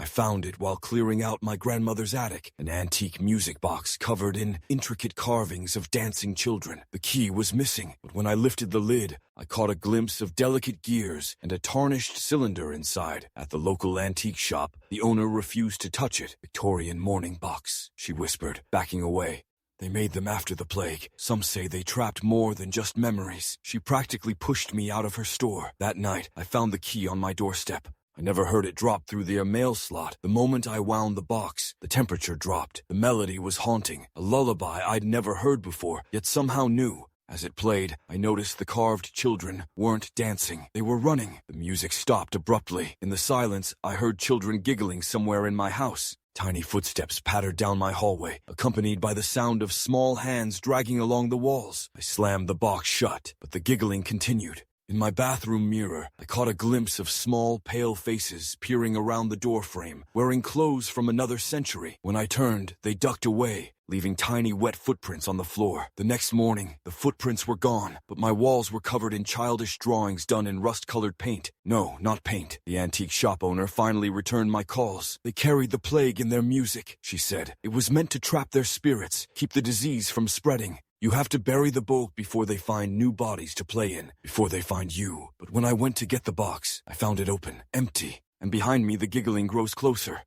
found it while clearing out my grandmother's attic, an antique music box covered in intricate carvings of dancing children. The key was missing, but when I lifted the lid, I caught a glimpse of delicate gears and a tarnished cylinder inside. At the local antique shop, the owner refused to touch it. Victorian mourning box, she whispered, backing away. They made them after the plague. Some say they trapped more than just memories. She practically pushed me out of her store. That night, I found the key on my doorstep. I never heard it drop through the mail slot. The moment I wound the box, the temperature dropped. The melody was haunting, a lullaby I'd never heard before, yet somehow new. As it played, I noticed the carved children weren't dancing. They were running. The music stopped abruptly. In the silence, I heard children giggling somewhere in my house. Tiny footsteps pattered down my hallway, accompanied by the sound of small hands dragging along the walls. I slammed the box shut, but the giggling continued. In my bathroom mirror, I caught a glimpse of small, pale faces peering around the doorframe, wearing clothes from another century. When I turned, they ducked away, leaving tiny wet footprints on the floor. The next morning, the footprints were gone, but my walls were covered in childish drawings done in rust-colored paint. No, not paint. The antique shop owner finally returned my calls. They carried the plague in their music, she said. It was meant to trap their spirits, keep the disease from spreading. You have to bury the boat before they find new bodies to play in, before they find you. But when I went to get the box, I found it open, empty. And behind me the giggling grows closer.